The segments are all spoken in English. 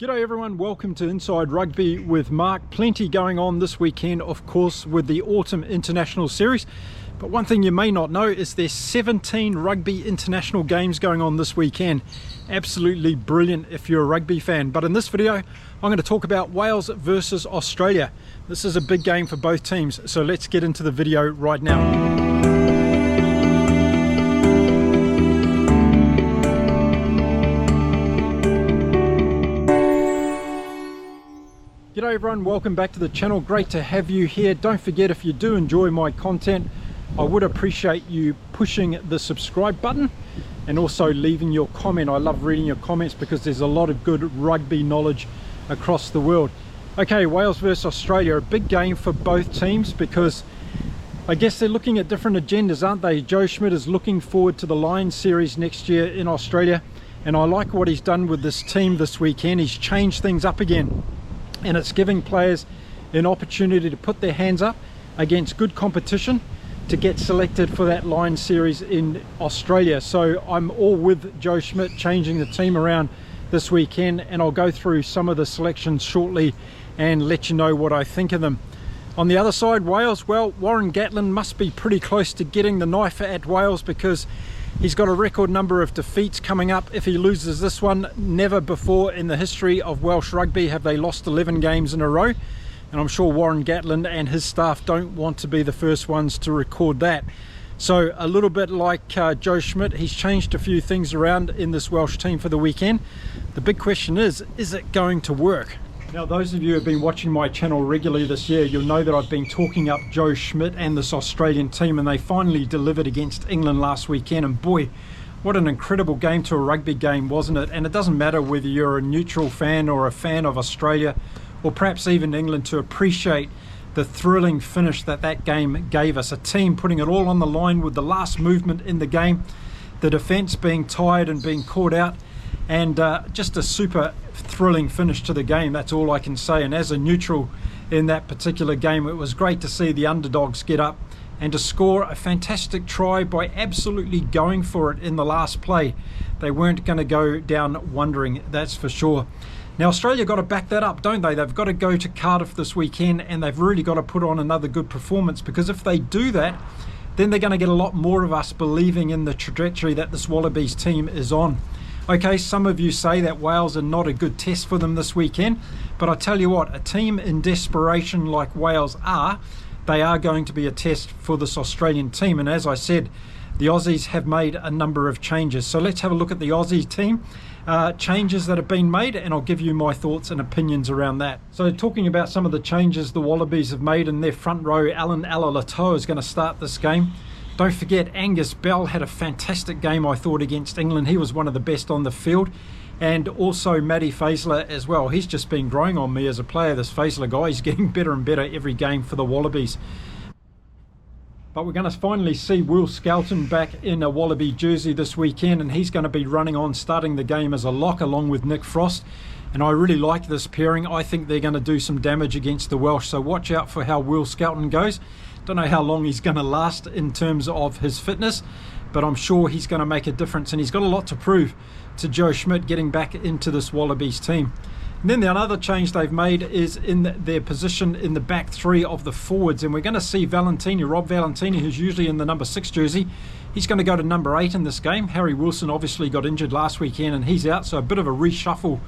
G'day everyone, welcome to Inside Rugby with Mark. Plenty going on this weekend, of course, with the Autumn International Series. But one thing you may not know is there's 17 rugby international games going on this weekend. Absolutely brilliant if you're a rugby fan. But in this video, I'm going to talk about Wales versus Australia. This is a big game for both teams, so let's get into the video right now. G'day everyone, welcome back to the channel. Great to have you here. Don't forget, if you do enjoy my content, I would appreciate you pushing the subscribe button and also leaving your comment. I love reading your comments because there's a lot of good rugby knowledge across the world. Okay, Wales versus Australia, a big game for both teams because I guess they're looking at different agendas, aren't they? Joe Schmidt is looking forward to the Lions series next year in Australia, and I like what he's done with this team this weekend. He's changed things up again, and it's giving players an opportunity to put their hands up against good competition to get selected for that Lions series in Australia. So I'm all with Joe Schmidt changing the team around this weekend, and I'll go through some of the selections shortly and let you know what I think of them. On the other side, Wales, well, Warren Gatland must be pretty close to getting the knife at Wales because he's got a record number of defeats coming up. If he loses this one, never before in the history of Welsh rugby have they lost 11 games in a row. And I'm sure Warren Gatland and his staff don't want to be the first ones to record that. So a little bit like Joe Schmidt, he's changed a few things around in this Welsh team for the weekend. The big question is it going to work? Now, those of you who have been watching my channel regularly this year, you'll know that I've been talking up Joe Schmidt and this Australian team, and they finally delivered against England last weekend. And boy, what an incredible game to a rugby game, wasn't it? And it doesn't matter whether you're a neutral fan or a fan of Australia, or perhaps even England, to appreciate the thrilling finish that that game gave us. A team putting it all on the line with the last movement in the game, the defence being tired and being caught out, and just a super thrilling finish to the game. That's all I can say. And as a neutral in that particular game, it was great to see the underdogs get up and to score a fantastic try by absolutely going for it in the last play. They weren't going to go down wondering, that's for sure. Now, Australia got to back that up, don't they? They've got to go to Cardiff this weekend, and they've really got to put on another good performance, because if they do that, then they're going to get a lot more of us believing in the trajectory that this Wallabies team is on. Okay, some of you say that Wales are not a good test for them this weekend, but I tell you what, a team in desperation like Wales are, they are going to be a test for this Australian team. And as I said, the Aussies have made a number of changes. So let's have a look at the Aussie team, changes that have been made, and I'll give you my thoughts and opinions around that. So talking about some of the changes the Wallabies have made in their front row, Alan Alaalatoa is going to start this game. Don't forget, Angus Bell had a fantastic game, I thought, against England. He was one of the best on the field. And also Matty Faisler as well. He's just been growing on me as a player, this Faisler guy. He's getting better and better every game for the Wallabies. But we're going to finally see Will Skelton back in a Wallaby jersey this weekend, and he's going to be running on, starting the game as a lock along with Nick Frost. And I really like this pairing. I think they're going to do some damage against the Welsh, so watch out for how Will Skelton goes. Don't know how long he's going to last in terms of his fitness, but I'm sure he's going to make a difference, and he's got a lot to prove to Joe Schmidt getting back into this Wallabies team. And then the another change they've made is in their position in the back three of the forwards, and we're going to see Rob Valentini, who's usually in the number 6 jersey. He's going to go to number 8 in this game. Harry Wilson obviously got injured last weekend and he's out, so a bit of a reshuffle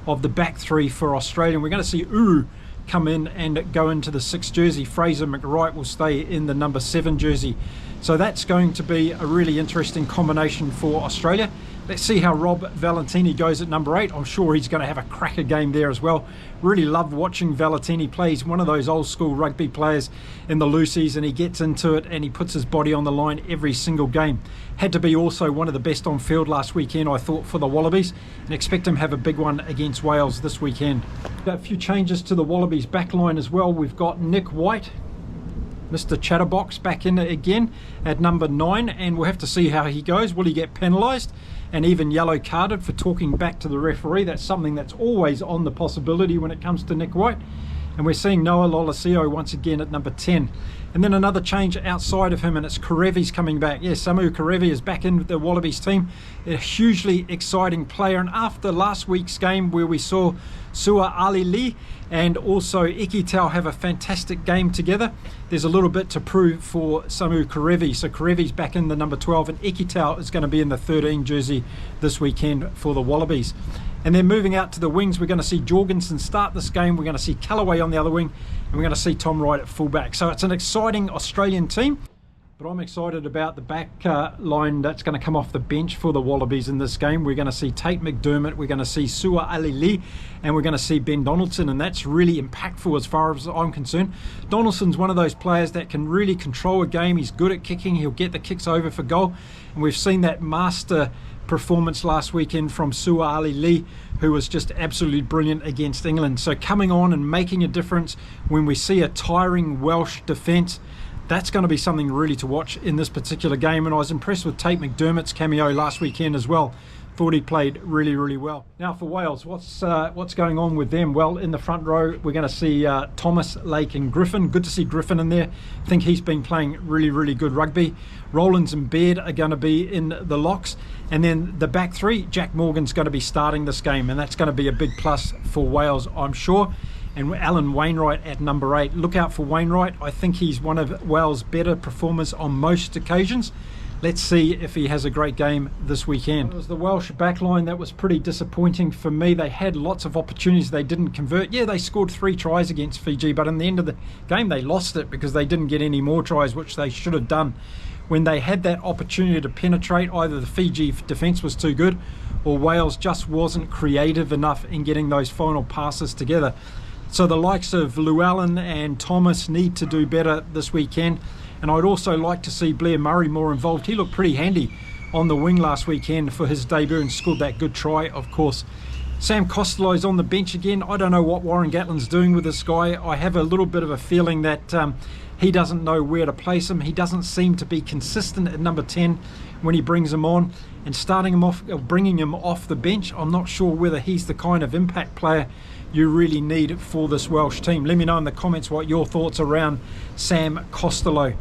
of the back three for Australia. And we're going to see Uru come in and go into the 6 jersey. Fraser McWright will stay in the number 7 jersey. So that's going to be a really interesting combination for Australia. Let's see how Rob Valentini goes at number 8. I'm sure he's going to have a cracker game there as well. Really love watching Valentini play. He's one of those old school rugby players in the loosies, and he gets into it and he puts his body on the line every single game. Had to be also one of the best on field last weekend, I thought, for the Wallabies, and expect him to have a big one against Wales this weekend. A few changes to the Wallabies backline as well. We've got Nick White, Mr. Chatterbox, back in again at number 9, and we'll have to see how he goes. Will he get penalised and even yellow carded for talking back to the referee? That's something that's always on the possibility when it comes to Nick White. And we're seeing Noah Lolesio once again at number 10. And then another change outside of him, and it's Karevi's coming back. Yes, Samu Karevi is back in the Wallabies team. A hugely exciting player. And after last week's game where we saw Sua Ali and also Iki Tau have a fantastic game together, there's a little bit to prove for Samu Karevi. So Karevi's back in the number 12, and Iki Tau is going to be in the 13 jersey this weekend for the Wallabies. And then moving out to the wings, we're going to see Jorgensen start this game. We're going to see Callaway on the other wing, and we're going to see Tom Wright at fullback. So it's an exciting Australian team, but I'm excited about the back line that's going to come off the bench for the Wallabies in this game. We're going to see Tate McDermott, we're going to see Sua Ali, and we're going to see Ben Donaldson, and that's really impactful as far as I'm concerned. Donaldson's one of those players that can really control a game. He's good at kicking. He'll get the kicks over for goal, and we've seen that master performance last weekend from Sua Ali, who was just absolutely brilliant against England. So coming on and making a difference when we see a tiring Welsh defence, that's going to be something really to watch in this particular game. And I was impressed with Tate McDermott's cameo last weekend as well. Thought he played really, really well. Now for Wales, what's going on with them? Well, in the front row, we're going to see Thomas, Lake and Griffin. Good to see Griffin in there. I think he's been playing really, really good rugby. Rollins and Baird are going to be in the locks. And then the back three, Jack Morgan's going to be starting this game, and that's going to be a big plus for Wales, I'm sure. And Alan Wainwright at number 8. Look out for Wainwright. I think he's one of Wales' better performers on most occasions. Let's see if he has a great game this weekend. It was the Welsh backline that was pretty disappointing for me. They had lots of opportunities they didn't convert. Yeah, they scored 3 tries against Fiji, but in the end of the game they lost it because they didn't get any more tries, which they should have done. When they had that opportunity to penetrate, either the Fiji defence was too good or Wales just wasn't creative enough in getting those final passes together. So the likes of Llewellyn and Thomas need to do better this weekend. And I'd also like to see Blair Murray more involved. He looked pretty handy on the wing last weekend for his debut and scored that good try, of course. Sam Costello's on the bench again. I don't know what Warren Gatland's doing with this guy. I have a little bit of a feeling that he doesn't know where to place him. He doesn't seem to be consistent at number 10 when he brings him on. And starting him off, bringing him off the bench, I'm not sure whether he's the kind of impact player you really need for this Welsh team. Let me know in the comments what your thoughts around Sam Costello.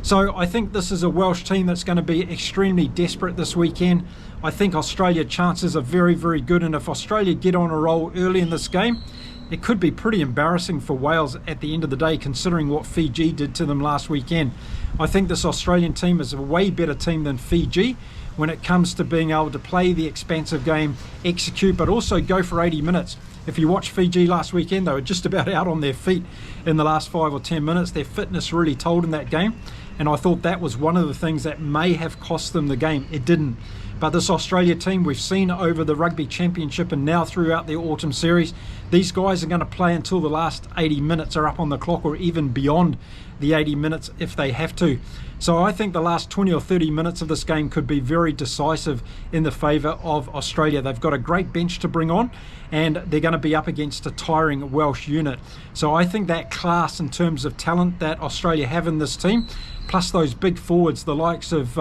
So I think this is a Welsh team that's going to be extremely desperate this weekend. I think Australia's chances are very, very good, and if Australia get on a roll early in this game, it could be pretty embarrassing for Wales at the end of the day, considering what Fiji did to them last weekend. I think this Australian team is a way better team than Fiji when it comes to being able to play the expansive game, execute, but also go for 80 minutes. If you watched Fiji last weekend, they were just about out on their feet in the last 5 or 10 minutes. Their fitness really told in that game, and I thought that was one of the things that may have cost them the game. It didn't. But this Australia team, we've seen over the Rugby Championship and now throughout the autumn series, these guys are going to play until the last 80 minutes are up on the clock, or even beyond the 80 minutes if they have to. So I think the last 20 or 30 minutes of this game could be very decisive in the favour of Australia. They've got a great bench to bring on, and they're going to be up against a tiring Welsh unit. So I think that class in terms of talent that Australia have in this team, plus those big forwards, the likes of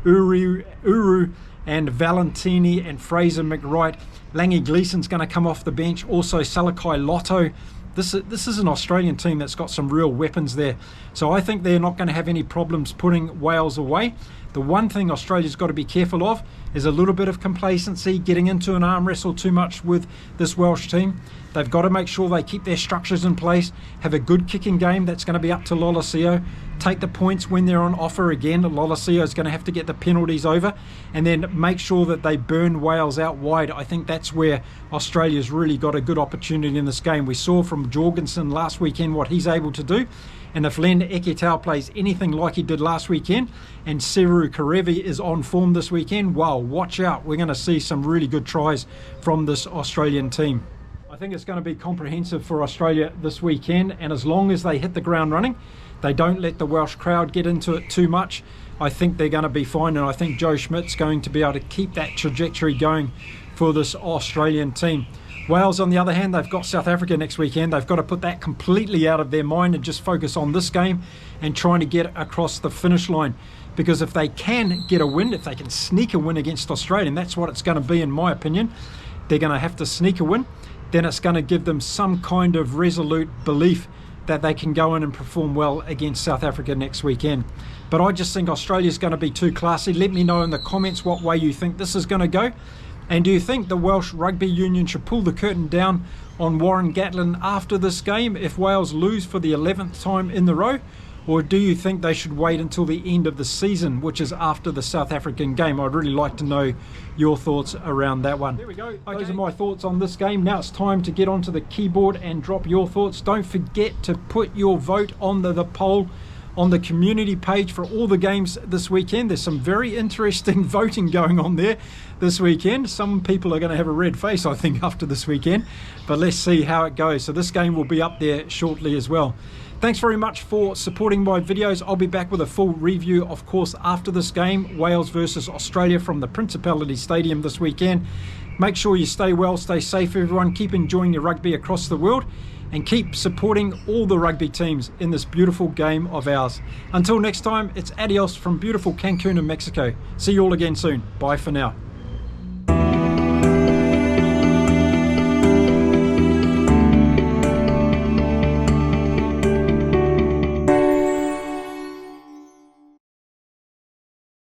Uru and Valentini and Fraser McWright. Langy Gleeson's going to come off the bench. Also Salakai Lotto. This is an Australian team that's got some real weapons there. So I think they're not going to have any problems putting Wales away. The one thing Australia's got to be careful of is a little bit of complacency, getting into an arm wrestle too much with this Welsh team. They've got to make sure they keep their structures in place, have a good kicking game that's going to be up to Lolesio, take the points when they're on offer again. Lolesio is going to have to get the penalties over, and then make sure that they burn Wales out wide. I think that's where Australia's really got a good opportunity in this game. We saw from Jorgensen last weekend what he's able to do, and if Len Eketau plays anything like he did last weekend, and Seru Karevi is on form this weekend, wow, watch out. We're going to see some really good tries from this Australian team. I think it's going to be comprehensive for Australia this weekend, and as long as they hit the ground running, they don't let the Welsh crowd get into it too much, I think they're going to be fine. And I think Joe Schmidt's going to be able to keep that trajectory going for this Australian team. Wales, on the other hand, they've got South Africa next weekend. They've got to put that completely out of their mind and just focus on this game and trying to get across the finish line. Because if they can get a win, if they can sneak a win against Australia, and that's what it's going to be in my opinion, they're going to have to sneak a win, then it's going to give them some kind of resolute belief that they can go in and perform well against South Africa next weekend. But I just think Australia's going to be too classy. Let me know in the comments what way you think this is going to go. And do you think the Welsh Rugby Union should pull the curtain down on Warren Gatland after this game if Wales lose for the 11th time in the row? Or do you think they should wait until the end of the season, which is after the South African game? I'd really like to know your thoughts around that one. There we go. Those are my thoughts on this game. Now it's time to get onto the keyboard and drop your thoughts. Don't forget to put your vote on the poll on the community page for all the games this weekend. There's some very interesting voting going on there this weekend. Some people are going to have a red face, I think, after this weekend. But let's see how it goes. So this game will be up there shortly as well. Thanks very much for supporting my videos. I'll be back with a full review, of course, after this game, Wales versus Australia from the Principality Stadium this weekend. Make sure you stay well, stay safe, everyone. Keep enjoying your rugby across the world and keep supporting all the rugby teams in this beautiful game of ours. Until next time, it's adios from beautiful Cancun in Mexico. See you all again soon. Bye for now.